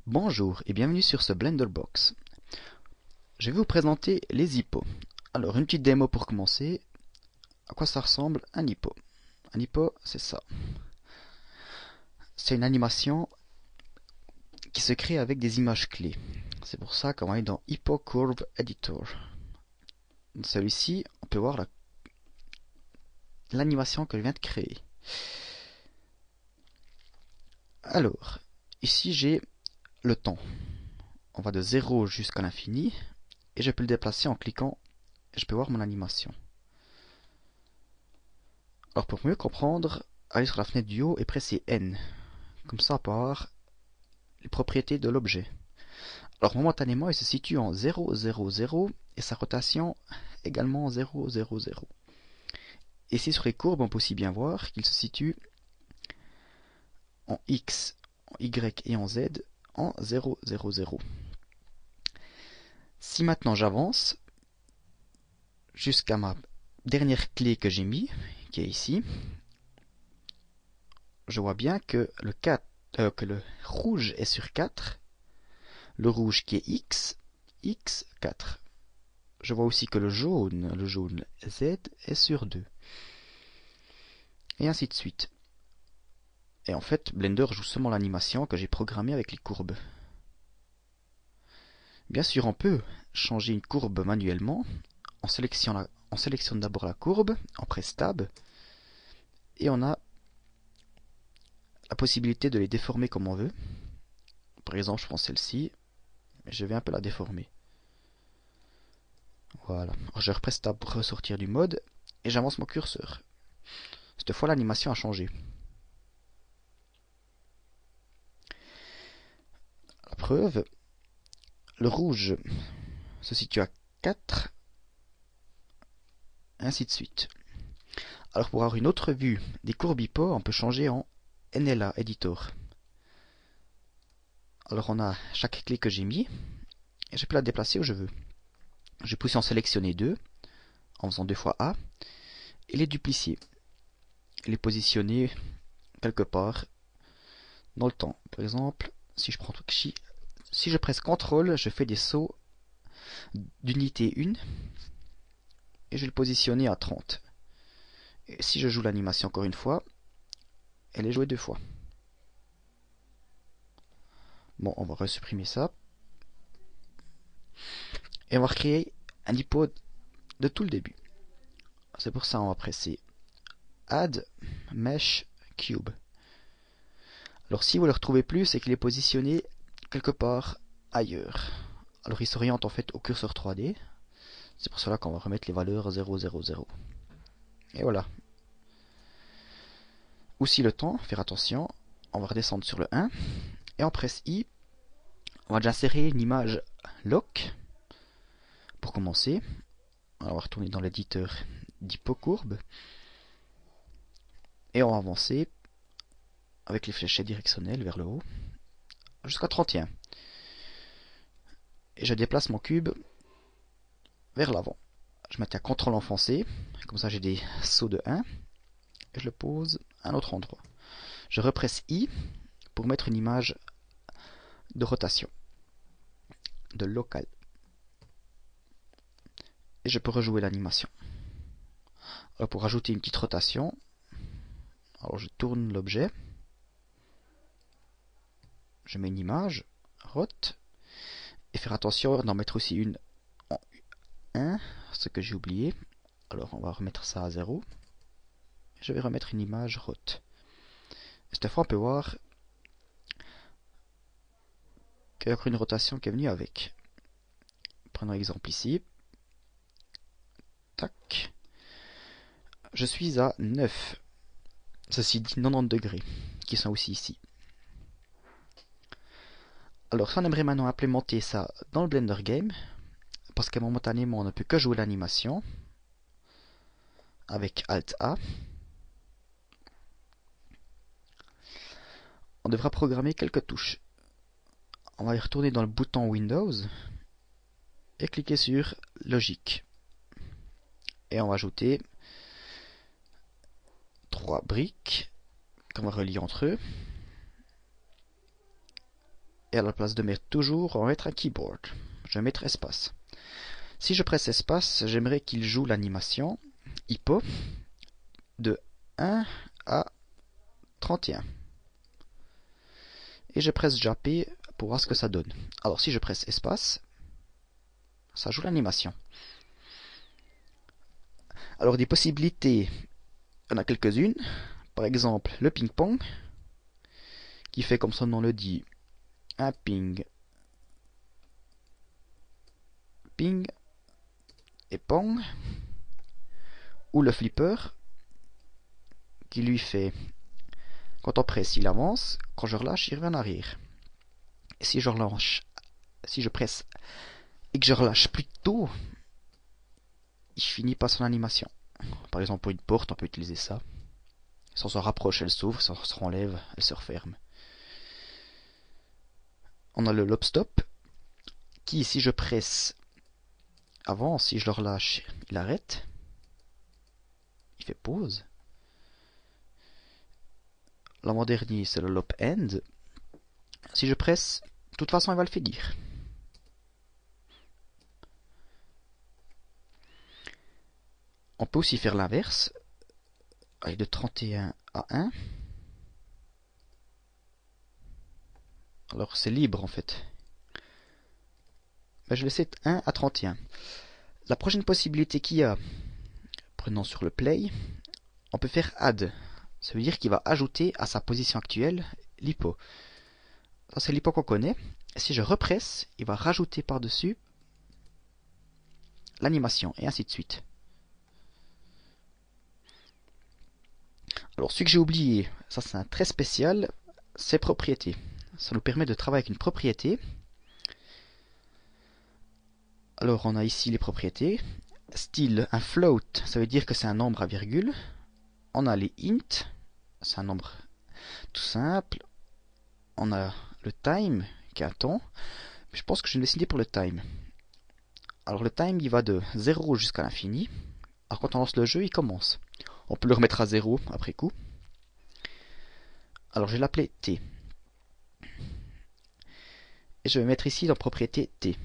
Bonjour et bienvenue sur ce Blenderbox. Je vais vous présenter les hippos. Alors, une petite démo pour commencer. À quoi ça ressemble un hippo? Un hippo, c'est ça. C'est une animation qui se crée avec des images clés. C'est pour ça qu'on va aller dans Hippo Curve Editor. Dans celui-ci, on peut voir l'animation que je viens de créer. Alors, ici j'ai le temps. On va de 0 jusqu'à l'infini. Et je peux le déplacer en cliquant et je peux voir mon animation. Alors pour mieux comprendre, allez sur la fenêtre du haut et pressez N. Comme ça on peut voir les propriétés de l'objet. Alors momentanément il se situe en 0, 0, 0 et sa rotation également en 0, 0, 0. Ici sur les courbes on peut aussi bien voir qu'il se situe en X, en Y et en Z en 0, 0, 0. Si maintenant j'avance jusqu'à ma dernière clé que j'ai mis, qui est ici, je vois bien que le rouge est sur 4, le rouge qui est X, X, 4. Je vois aussi que le jaune Z est sur 2. Et ainsi de suite. Et en fait, Blender joue seulement l'animation que j'ai programmée avec les courbes. Bien sûr, on peut changer une courbe manuellement. On sélectionne d'abord la courbe, on presse Tab, et on a la possibilité de les déformer comme on veut. Par exemple, je prends celle-ci, et je vais un peu la déformer. Voilà. Alors, je represse Tab pour ressortir du mode, et j'avance mon curseur. Cette fois, l'animation a changé. La preuve, le rouge se situe à 4, et ainsi de suite. Alors pour avoir une autre vue des courbes hippo, on peut changer en NLA Editor. Alors on a chaque clé que j'ai mis, et je peux la déplacer où je veux. Je peux aussi en sélectionner deux, en faisant 2 fois A, et les duplicer. Et les positionner quelque part dans le temps. Par exemple, si je presse CTRL, je fais des sauts d'unité 1, et je vais le positionner à 30. Et si je joue l'animation encore une fois, elle est jouée 2 fois. Bon, on va resupprimer ça. Et on va recréer un hippo de tout le début. C'est pour ça qu'on va presser Add Mesh Cube. Alors si vous ne le retrouvez plus, c'est qu'il est positionné quelque part ailleurs. Alors il s'oriente en fait au curseur 3D. C'est pour cela qu'on va remettre les valeurs 0, 0, 0. Et voilà. Aussi le temps, faire attention. On va redescendre sur le 1. Et on presse I. On va déjà insérer une image lock. Pour commencer. Alors on va retourner dans l'éditeur d'hypocourbe. Et on va avancer avec les fléchettes directionnelles vers le haut. Jusqu'à 31. Et je déplace mon cube vers l'avant. Je maintiens CTRL enfoncé. Comme ça j'ai des sauts de 1. Et je le pose à un autre endroit. Je represse I pour mettre une image de rotation, de local. Et je peux rejouer l'animation. Alors pour ajouter une petite rotation, alors je tourne l'objet, je mets une image, rot, et faire attention d'en mettre aussi une en 1, ce que j'ai oublié. Alors on va remettre ça à 0. Je vais remettre une image rot. Cette fois on peut voir qu'il y a encore une rotation qui est venue avec. Prenons l'exemple ici. Tac. Je suis à 9. Ceci dit 90 degrés, qui sont aussi ici. Alors si on aimerait maintenant implémenter ça dans le Blender Game, parce que momentanément on ne peut que jouer l'animation, avec Alt A, on devra programmer quelques touches. On va y retourner dans le bouton Windows, et cliquer sur Logique. Et on va ajouter 3 briques qu'on va relier entre eux. Et à la place de mettre toujours, on va mettre un keyboard. Je vais mettre espace. Si je presse espace, j'aimerais qu'il joue l'animation hippo de 1 à 31. Et je presse P pour voir ce que ça donne. Alors si je presse espace, ça joue l'animation. Alors des possibilités, il y en a quelques-unes. Par exemple, le ping-pong, qui fait comme son nom le dit, un ping, ping et pong. Ou le flipper, qui lui fait, quand on presse, il avance, quand je relâche, il revient en arrière. Et si je relâche, si je presse et que je relâche plus tôt, il finit par son animation. Par exemple, pour une porte, on peut utiliser ça. Si on se rapproche, elle s'ouvre, si on se renlève, elle se referme. On a le lob stop, qui, si je presse avant, si je le relâche, il arrête. Il fait pause. L'avant-dernier, c'est le lob end. Si je presse, de toute façon, il va le finir. On peut aussi faire l'inverse, aller de 31 à 1. Alors c'est libre en fait. Ben, je vais laisser 1 à 31. La prochaine possibilité qu'il y a, prenons sur le play, on peut faire add. Ça veut dire qu'il va ajouter à sa position actuelle l'hippo. Ça c'est l'hippo qu'on connaît. Et si je represse, il va rajouter par-dessus l'animation et ainsi de suite. Alors, celui que j'ai oublié, ça c'est un très spécial, c'est propriétés. Ça nous permet de travailler avec une propriété. Alors, on a ici les propriétés. Style, un float, ça veut dire que c'est un nombre à virgule. On a les int, c'est un nombre tout simple. On a le time, qui est un temps. Je pense que je vais décider pour le time. Alors, le time, il va de 0 jusqu'à l'infini. Alors, quand on lance le jeu, il commence. On peut le remettre à 0 après coup. Alors je vais l'appeler T. Et je vais mettre ici dans propriété T.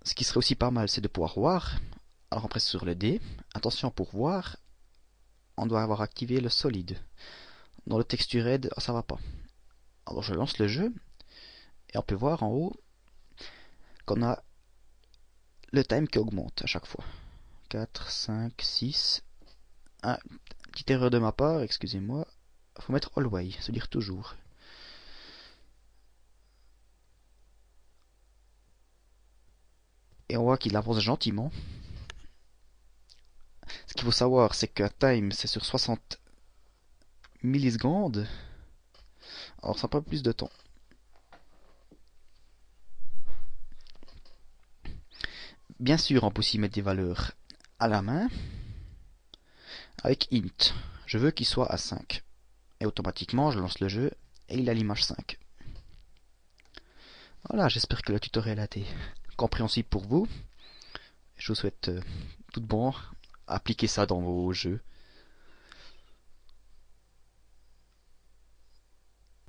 Ce qui serait aussi pas mal, c'est de pouvoir voir. Alors on presse sur le D. Attention, pour voir, on doit avoir activé le solide. Dans le textured, ça va pas. Alors je lance le jeu. Et on peut voir en haut qu'on a le time qui augmente à chaque fois. 4, 5, 6... Ah, petite erreur de ma part, excusez-moi. Il faut mettre always, c'est-à-dire toujours. Et on voit qu'il avance gentiment. Ce qu'il faut savoir, c'est qu'un time, c'est sur 60 millisecondes. Alors ça prend plus de temps. Bien sûr, on peut aussi mettre des valeurs à la main. Avec int. Je veux qu'il soit à 5. Et automatiquement, je lance le jeu et il a l'image 5. Voilà, j'espère que le tutoriel a été compréhensible pour vous. Je vous souhaite tout bon. Appliquez ça dans vos jeux.